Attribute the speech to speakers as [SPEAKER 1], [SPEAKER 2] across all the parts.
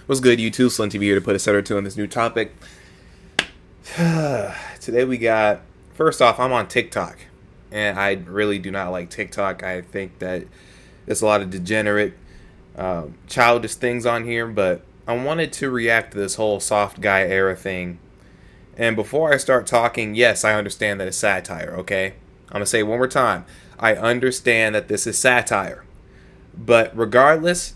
[SPEAKER 1] What's good, YouTube? SlimTv here to put a set or two on this new topic. Today we got, first off, I'm on TikTok, and I really do not like TikTok. I think that there's a lot of degenerate, childish things on here, but I wanted to react to this whole soft guy era thing. And before I start talking, yes, I understand that it's satire, okay? I'm going to say it one more time. I understand that this is satire. But regardless,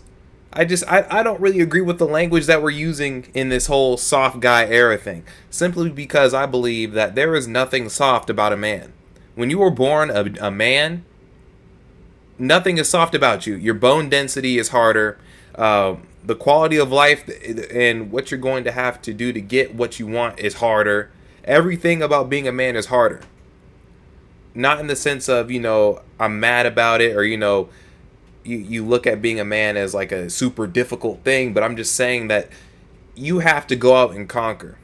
[SPEAKER 1] I don't really agree with the language that we're using in this whole soft guy era thing. Simply because I believe that there is nothing soft about a man. When you were born a man, nothing is soft about you. Your bone density is harder. The quality of life and what you're going to have to do to get what you want is harder. Everything about being a man is harder. Not in the sense of, I'm mad about it, or, you look at being a man as like a super difficult thing, but I'm just saying that you have to go out and conquer.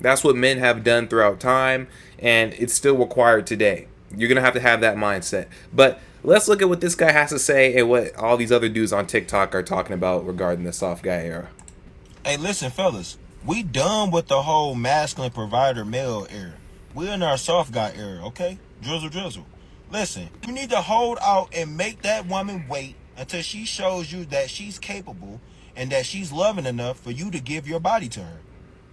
[SPEAKER 1] That's what men have done throughout time, and it's still required today. You're going to have that mindset. But let's look at what this guy has to say and what all these other dudes on TikTok are talking about regarding the soft guy era.
[SPEAKER 2] Hey, listen, fellas. We done with the whole masculine provider male era. We're in our soft guy era, okay? Drizzle. Listen, you need to hold out and make that woman wait until she shows you that she's capable and that she's loving enough for you to give your body to her.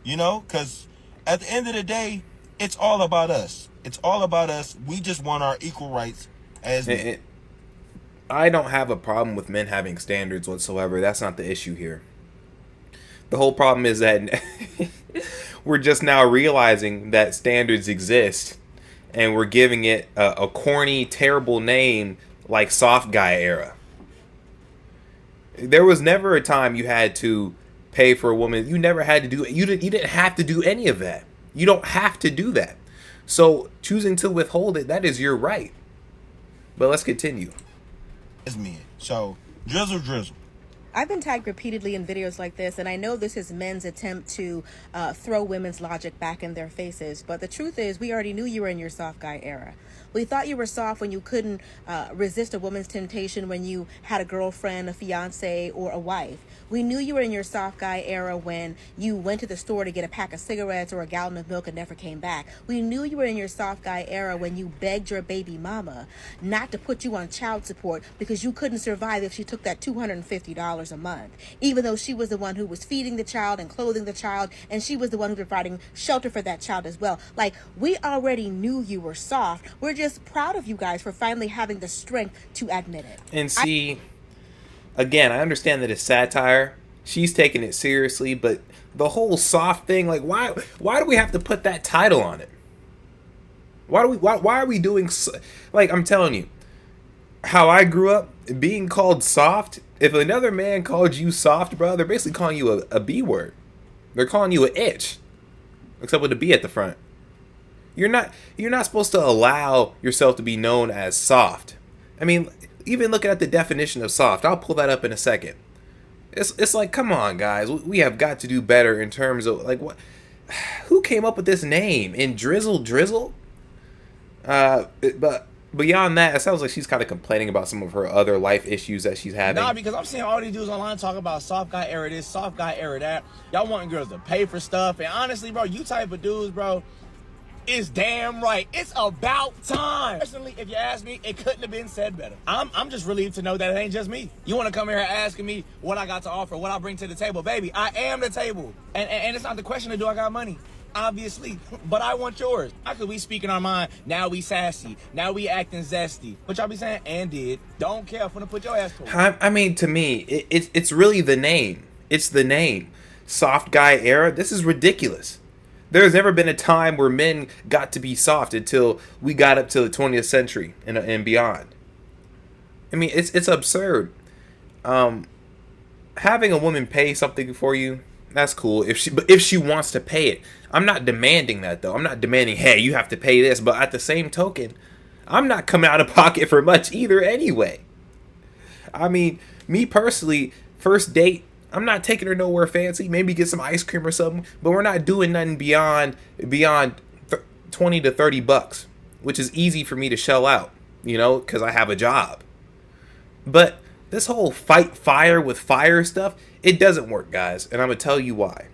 [SPEAKER 2] Because at the end of the day, it's all about us. It's all about us. We just want our equal rights as men.
[SPEAKER 1] I don't have a problem with men having standards whatsoever. That's not the issue here. The whole problem is that we're just now realizing that standards exist, and we're giving it a corny, terrible name like soft guy era. There was never a time you had to pay for a woman. You never had to do it. You didn't have to do any of that. You don't have to do that. So choosing to withhold it, that is your right. But let's continue.
[SPEAKER 2] As men. So, drizzle.
[SPEAKER 3] I've been tagged repeatedly in videos like this, and I know this is men's attempt to throw women's logic back in their faces. But the truth is, we already knew you were in your soft guy era. We thought you were soft when you couldn't resist a woman's temptation when you had a girlfriend, a fiance, or a wife. We knew you were in your soft guy era when you went to the store to get a pack of cigarettes or a gallon of milk and never came back. We knew you were in your soft guy era when you begged your baby mama not to put you on child support because you couldn't survive if she took that $250 a month, even though she was the one who was feeding the child and clothing the child, and she was the one who was providing shelter for that child as well. Like, we already knew you were soft. We're just proud of you guys for finally having the strength to admit it.
[SPEAKER 1] And see, again, I understand that it's satire. She's taking it seriously, but the whole soft thing, like, why do we have to put that title on it? Why are we doing like, I'm telling you, how I grew up being called soft. If another man called you soft, bro, they're basically calling you a B word. They're calling you an itch, except with a B at the front. You're not supposed to allow yourself to be known as soft. I mean, even looking at the definition of soft, I'll pull that up in a second. It's like, come on, guys, we have got to do better in terms of, like, what? Who came up with this name? In drizzle? But beyond that, it sounds like she's kind of complaining about some of her other life issues that she's having.
[SPEAKER 4] Nah, because I'm seeing all these dudes online talking about soft guy era this, soft guy era that. Y'all wanting girls to pay for stuff. And honestly, bro, you type of dudes, bro, is damn right. It's about time. Personally, if you ask me, it couldn't have been said better. I'm just relieved to know that it ain't just me. You want to come here asking me what I got to offer, what I bring to the table. Baby, I am the table. And it's not the question of do I got money. Obviously, but I want yours. I could be speaking our mind. Now we sassy. Now we acting zesty. But y'all be saying, and did. Don't care. I'm gonna put your ass to.
[SPEAKER 1] I mean, to me, it's really the name. It's the name. Soft guy era. This is ridiculous. There's never been a time where men got to be soft until we got up to the 20th century and beyond. I mean, it's absurd. Having a woman pay something for you, that's cool if she wants to pay it. I'm not demanding that, though. I'm not demanding, hey, you have to pay this. But at the same token, I'm not coming out of pocket for much either anyway. I mean, me personally, first date, I'm not taking her nowhere fancy. Maybe get some ice cream or something. But we're not doing nothing beyond 20 to 30 bucks, which is easy for me to shell out, because I have a job. But this whole fight fire with fire stuff, It doesn't work, guys, and I'm going to tell you why.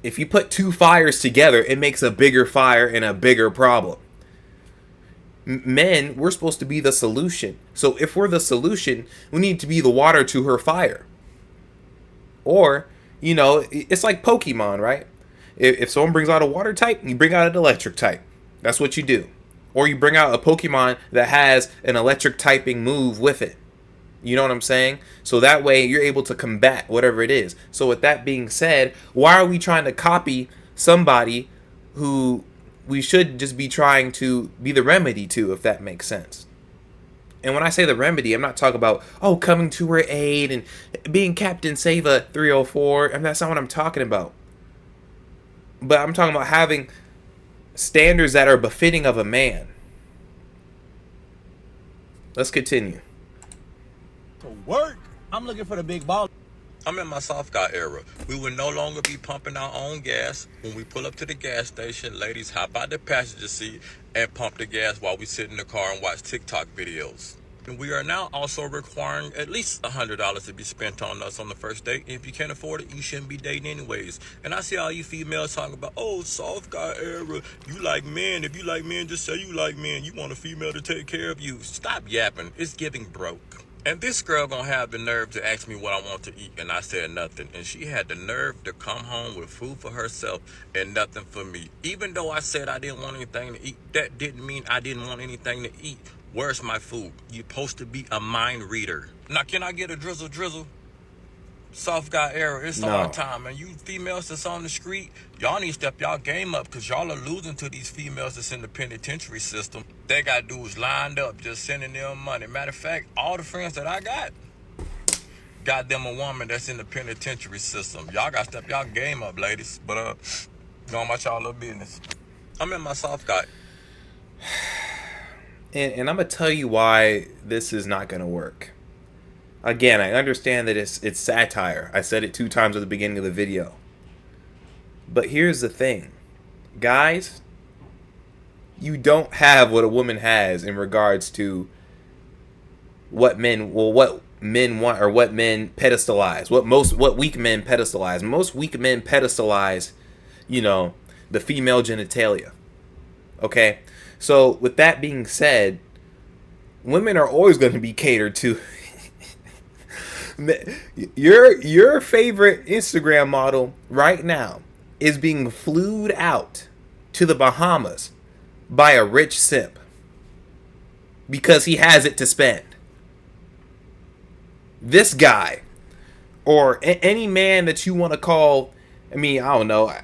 [SPEAKER 1] If you put two fires together, it makes a bigger fire and a bigger problem. Men, we're supposed to be the solution. So if we're the solution, we need to be the water to her fire. Or, you know, it's like Pokemon, right? If someone brings out a water type, you bring out an electric type. That's what you do. Or you bring out a Pokemon that has an electric typing move with it. You know what I'm saying? So that way you're able to combat whatever it is. So with that being said, why are we trying to copy somebody who we should just be trying to be the remedy to, if that makes sense? And when I say the remedy, I'm not talking about, oh, coming to her aid and being Captain Sava 304. And that's not what I'm talking about. But I'm talking about having standards that are befitting of a man. Let's continue.
[SPEAKER 4] To work. I'm looking for the big ball.
[SPEAKER 5] I'm in my soft guy era. We will no longer be pumping our own gas. When we pull up to the gas station, ladies hop out the passenger seat and pump the gas while we sit in the car and watch TikTok videos. And we are now also requiring at least $100 to be spent on us on the first date. If you can't afford it, you shouldn't be dating anyways. And I see all you females talking about, oh, soft guy era. You like men. If you like men, just say you like men. You want a female to take care of you. Stop yapping. It's giving broke. And this girl gonna have the nerve to ask me what I want to eat, and I said nothing. And she had the nerve to come home with food for herself and nothing for me. Even though I said I didn't want anything to eat, that didn't mean I didn't want anything to eat. Where's my food? You're supposed to be a mind reader. Now, can I get a drizzle? Soft guy era, it's
[SPEAKER 1] No.
[SPEAKER 5] all time. And you females that's on the street, y'all need to step y'all game up, because y'all are losing to these females that's in the penitentiary system. They got dudes lined up just sending them money. Matter of fact, all the friends that I got them a woman that's in the penitentiary system. Y'all got to step y'all game up, ladies. But going about y'all little business. I'm in my soft guy.
[SPEAKER 1] And I'm going to tell you why this is not going to work. Again, I understand that it's satire. I said it 2 times at the beginning of the video. But here's the thing. Guys, you don't have what a woman has in regards to what men want, or what men pedestalize. What weak men pedestalize. Most weak men pedestalize, you know, the female genitalia. Okay? So, with that being said, women are always going to be catered to. Your favorite Instagram model right now is being flued out to the Bahamas by a rich simp because he has it to spend. This guy, or any man that you want to call, I mean, I don't know, I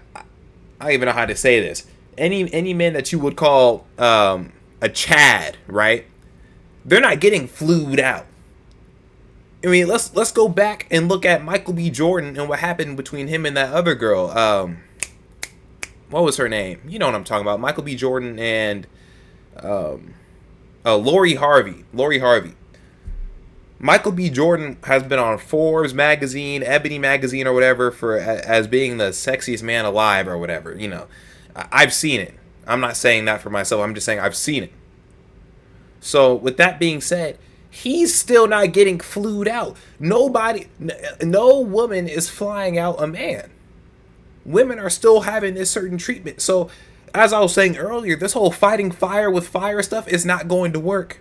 [SPEAKER 1] don't even know how to say this. Any man that you would call a Chad, right? They're not getting flued out. I mean, let's go back and look at Michael B. Jordan and what happened between him and that other girl. What was her name? You know what I'm talking about. Michael B. Jordan and Lori Harvey. Michael B. Jordan has been on Forbes magazine, Ebony magazine, or whatever as being the sexiest man alive or whatever. You know, I've seen it. I'm not saying that for myself. I'm just saying I've seen it. So with that being said, he's still not getting flued out. No woman is flying out a man. Women are still having this certain treatment. So, as I was saying earlier, this whole fighting fire with fire stuff is not going to work.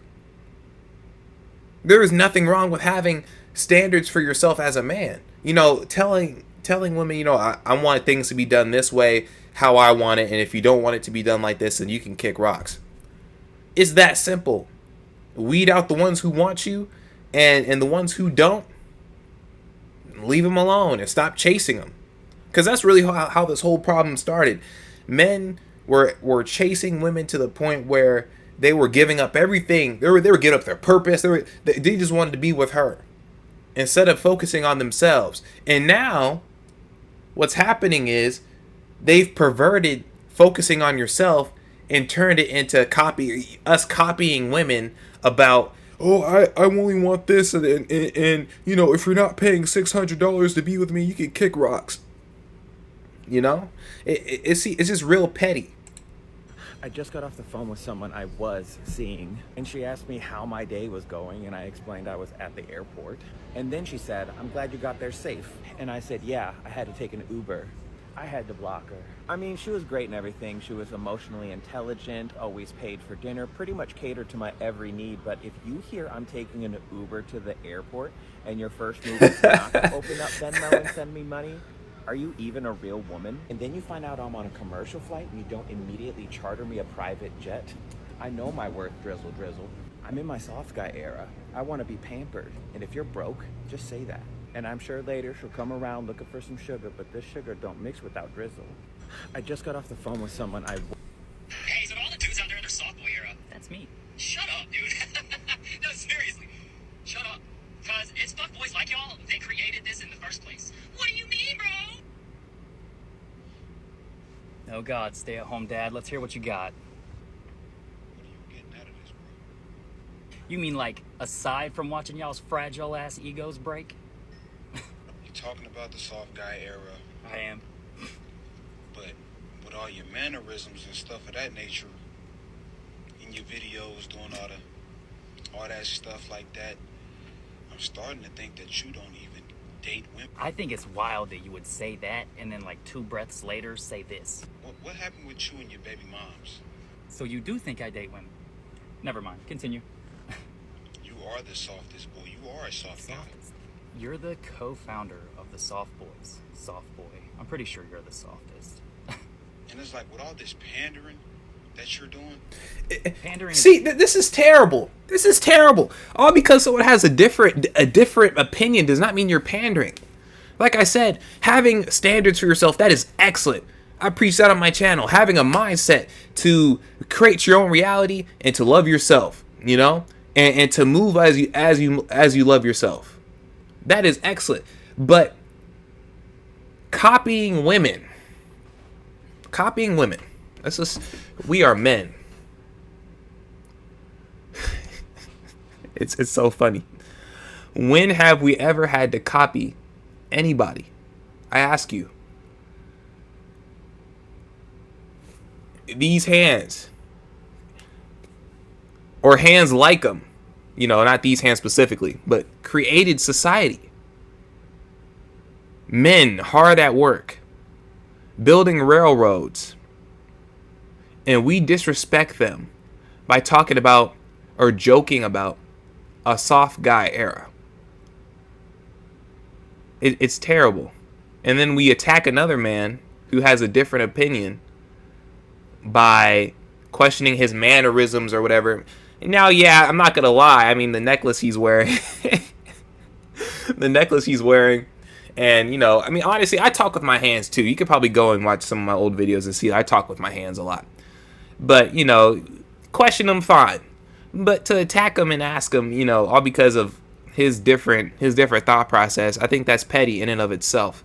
[SPEAKER 1] There is nothing wrong with having standards for yourself as a man. You know, telling women, you know, I want things to be done this way, how I want it, and if you don't want it to be done like this, then you can kick rocks. It's that simple. Weed out the ones who want you, and the ones who don't, leave them alone and stop chasing them. Because that's really how this whole problem started. Men were chasing women to the point where they were giving up everything. They were giving up their purpose. They just wanted to be with her instead of focusing on themselves. And now, what's happening is they've perverted focusing on yourself and turned it into copying women about, oh, I only want this, and you know, if you're not paying $600 to be with me, you can kick rocks. You know, it's just real petty.
[SPEAKER 4] I just got off the phone with someone I was seeing, and she asked me how my day was going, and I explained I was at the airport. And then she said, "I'm glad you got there safe." And I said, "Yeah, I had to take an Uber." I had to block her. I mean, she was great and everything. She was emotionally intelligent, always paid for dinner, pretty much catered to my every need. But if you hear I'm taking an Uber to the airport and your first move is not to open up Venmo and send me money, are you even a real woman? And then you find out I'm on a commercial flight and you don't immediately charter me a private jet? I know my worth, drizzle drizzle. I'm in my soft guy era. I want to be pampered. And if you're broke, just say that. And I'm sure later she'll come around looking for some sugar, but this sugar don't mix without drizzle. I just got off the phone with someone
[SPEAKER 6] Hey, so all the dudes out there in their softboy era.
[SPEAKER 7] That's me.
[SPEAKER 6] Shut up, dude. No, seriously. Shut up. Because it's fuckboys like y'all. They created this in the first place. What do you mean, bro?
[SPEAKER 7] Oh God, stay at home dad. Let's hear what you got.
[SPEAKER 2] What are you getting out of this, bro?
[SPEAKER 7] You mean like, aside from watching y'all's fragile ass egos break?
[SPEAKER 2] You're talking about the soft guy era,
[SPEAKER 7] I am.
[SPEAKER 2] but with all your mannerisms and stuff of that nature, in your videos, doing all that stuff like that, I'm starting to think that you don't even date women.
[SPEAKER 7] I think it's wild that you would say that and then like 2 breaths later say this.
[SPEAKER 2] What happened with you and your baby moms?
[SPEAKER 7] So you do think I date women? Never mind, continue.
[SPEAKER 2] You are the softest boy. You are a soft guy.
[SPEAKER 7] You're the co-founder of the Soft Boys. Soft Boy. I'm pretty sure you're the softest.
[SPEAKER 2] And it's like with all this pandering that you're doing,
[SPEAKER 7] Pandering
[SPEAKER 1] See, this is terrible. This is terrible. All because someone has a different opinion does not mean you're pandering. Like I said, having standards for yourself, that is excellent. I preach that on my channel. Having a mindset to create your own reality and to love yourself, you know, and to move as you love yourself. That is excellent. But copying women. We are men. It's so funny. When have we ever had to copy anybody? I ask you. These hands, or hands like them, you know, not these hands specifically, but created society. Men hard at work, building railroads, and we disrespect them by talking about or joking about a soft guy era. It's terrible. And then we attack another man who has a different opinion by questioning his mannerisms or whatever. And now, yeah, I'm not gonna lie. I mean, the necklace he's wearing, and you know, I mean, honestly, I talk with my hands too. You could probably go and watch some of my old videos and see I talk with my hands a lot. But you know, question him, fine. But to attack him and ask him, you know, all because of his different thought process, I think that's petty in and of itself.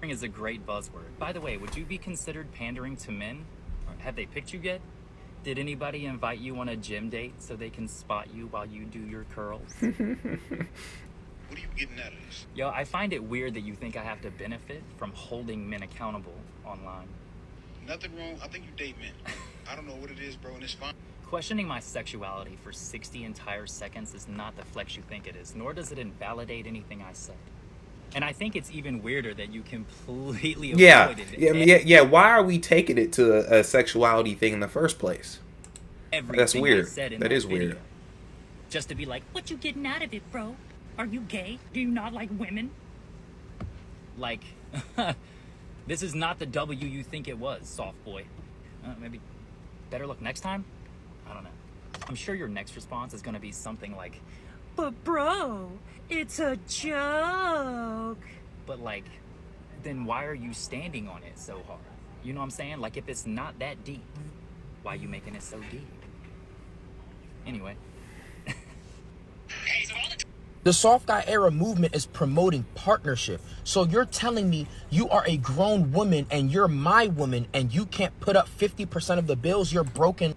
[SPEAKER 7] is a great buzzword. By the way, would you be considered pandering to men? Have they picked you yet? Did anybody invite you on a gym date so they can spot you while you do your curls?
[SPEAKER 2] what are you getting out of this?
[SPEAKER 7] Yo, I find it weird that you think I have to benefit from holding men accountable online.
[SPEAKER 2] Nothing wrong. I think you date men. I don't know what it is, bro, and it's fine.
[SPEAKER 7] Questioning my sexuality for 60 entire seconds is not the flex you think it is, nor does it invalidate anything I said. And I think it's even weirder that you completely avoided
[SPEAKER 1] Yeah. Why are we taking it to a sexuality thing in the first place?
[SPEAKER 7] everything
[SPEAKER 1] That's weird.
[SPEAKER 7] I said in
[SPEAKER 1] That is
[SPEAKER 7] video.
[SPEAKER 1] weird.
[SPEAKER 7] Just to be like, what you getting out of it, bro? Are you gay? Do you not like women? Like, this is not the W you think it was, soft boy. Maybe better luck next time? I don't know. I'm sure your next response is going to be something like, but bro, it's a joke. But like, then why are you standing on it so hard? You know what I'm saying? Like, if it's not that deep, why are you making it so deep? Anyway.
[SPEAKER 6] Hey, so all the
[SPEAKER 4] The soft guy era movement is promoting partnership. So you're telling me you are a grown woman and you're my woman and you can't put up 50% of the bills, you're broken.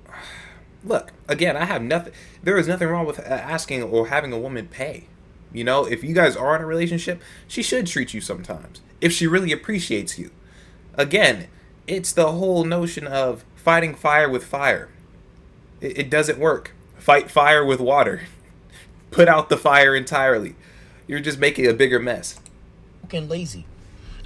[SPEAKER 1] Look, again, I have nothing. There is nothing wrong with asking or having a woman pay. You know, if you guys are in a relationship, she should treat you sometimes if she really appreciates you. Again, It's the whole notion of fighting fire with fire. It doesn't work. Fight fire with water. Put out the fire entirely. You're just making a bigger mess.
[SPEAKER 4] And lazy.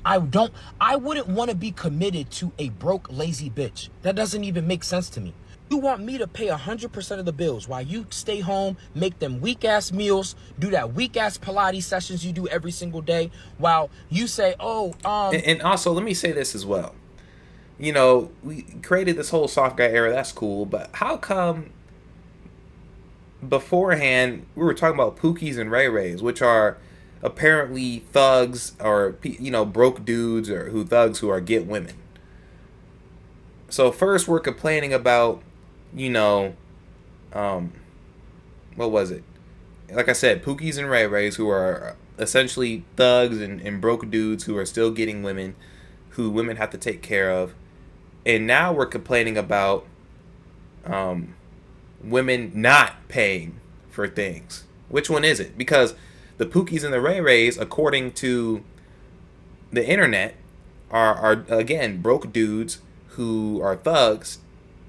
[SPEAKER 4] I wouldn't want to be committed to a broke, lazy bitch. That doesn't even make sense to me. You want me to pay 100% of the bills while you stay home, make them weak-ass meals, do that weak-ass Pilates sessions you do every single day, while you say,
[SPEAKER 1] And also, let me say this as well. You know, we created this whole soft guy era, that's cool, but how come beforehand we were talking about Pookies and Ray Rays, which are apparently thugs or, you know, broke dudes or thugs who are get women. So first we're complaining about, you know, what was it? Like I said, Pookies and Ray Rays, who are essentially thugs and broke dudes who are still getting women, who women have to take care of. And now we're complaining about women not paying for things. Which one is it? Because the Pookies and the Ray Rays, according to the internet, are again broke dudes who are thugs,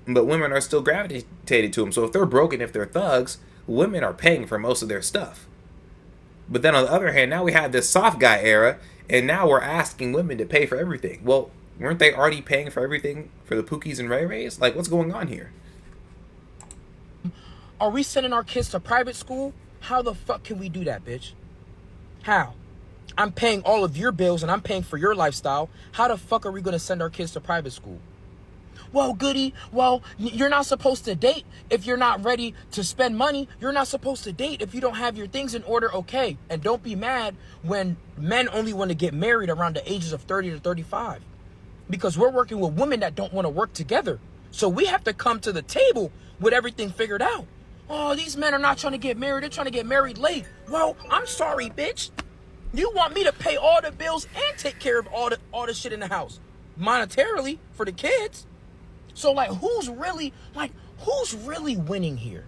[SPEAKER 1] but women are still gravitated to them. So if they're broken, if they're thugs, women are paying for most of their stuff. But then on the other hand, now we have this soft guy era, and now we're asking women to pay for everything. Well, weren't they already paying for everything for the Pookies and Ray Rays? Like, what's going on here?
[SPEAKER 4] are we sending our kids to private school? How the fuck can we do that, bitch? How? I'm paying all of your bills and I'm paying for your lifestyle. How the fuck are we going to send our kids to private school? Well, goody, you're not supposed to date if you're not ready to spend money. You're not supposed to date if you don't have your things in order, okay? And don't be mad when men only want to get married around the ages of 30 to 35. Because we're working with women that don't want to work together. So we have to come to the table with everything figured out. Oh, these men are not trying to get married. They're trying to get married late. Well, I'm sorry, bitch. You want me to pay all the bills and take care of all the shit in the house monetarily for the kids. So who's really winning here?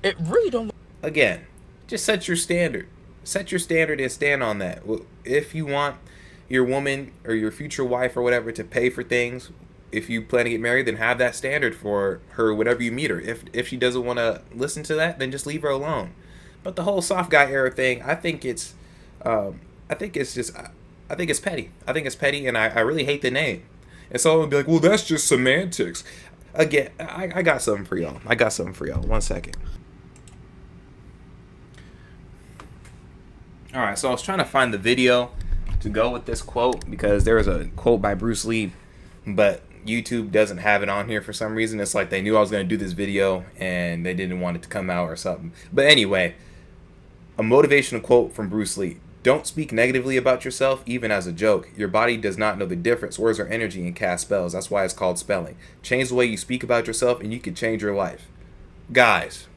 [SPEAKER 4] It really don't.
[SPEAKER 1] Again, just set your standard. Set your standard and stand on that. If you want your woman or your future wife or whatever to pay for things, if you plan to get married, then have that standard for her whenever you meet her. If she doesn't want to listen to that, then just leave her alone. But the whole soft guy era thing, I think it's petty. I think it's petty, and I really hate the name. And so I'm be like, well, that's just semantics. Again, I got something for y'all. 1 second. All right, so I was trying to find the video to go with this quote because there was a quote by Bruce Lee, but YouTube doesn't have it on here for some reason. It's like they knew I was going to do this video and they didn't want it to come out or something. But anyway, a motivational quote from Bruce Lee. Don't speak negatively about yourself, even as a joke. Your body does not know the difference. Words are energy and cast spells. That's why it's called spelling. Change the way you speak about yourself and you can change your life. Guys,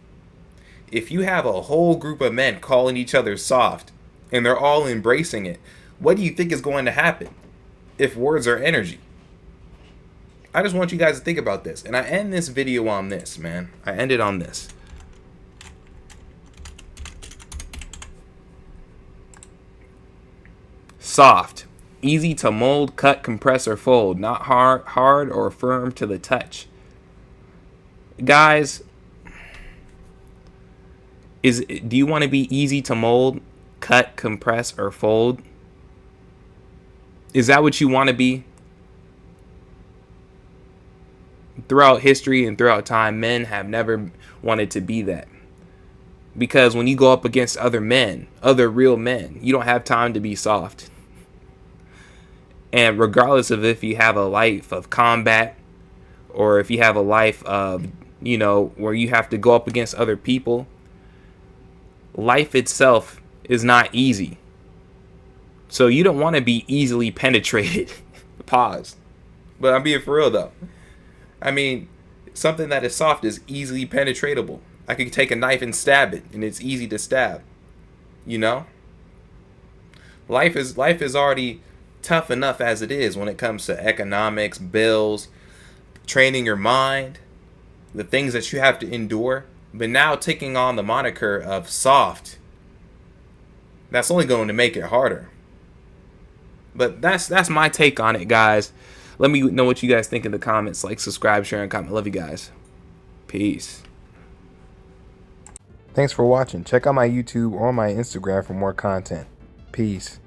[SPEAKER 1] if you have a whole group of men calling each other soft and they're all embracing it, what do you think is going to happen if words are energy? I just want you guys to think about this. And I end this video on this, man. I end it on this. Soft, easy to mold, cut, compress, or fold. Not hard or firm to the touch. Guys, do you want to be easy to mold, cut, compress, or fold? Is that what you want to be? Throughout history and throughout time, men have never wanted to be that. Because when you go up against other men, other real men, you don't have time to be soft. And regardless of if you have a life of combat or if you have a life of, where you have to go up against other people, life itself is not easy. So you don't want to be easily penetrated. Pause. But I'm being for real though. I mean, something that is soft is easily penetratable. I could take a knife and stab it, and it's easy to stab. Life is already tough enough as it is when it comes to economics, bills, training your mind, the things that you have to endure. But now taking on the moniker of soft, that's only going to make it harder. But that's my take on it, guys. Let me know what you guys think in the comments. Like, subscribe, share, and comment. Love you guys. Peace. Thanks for watching. Check out my YouTube or my Instagram for more content. Peace.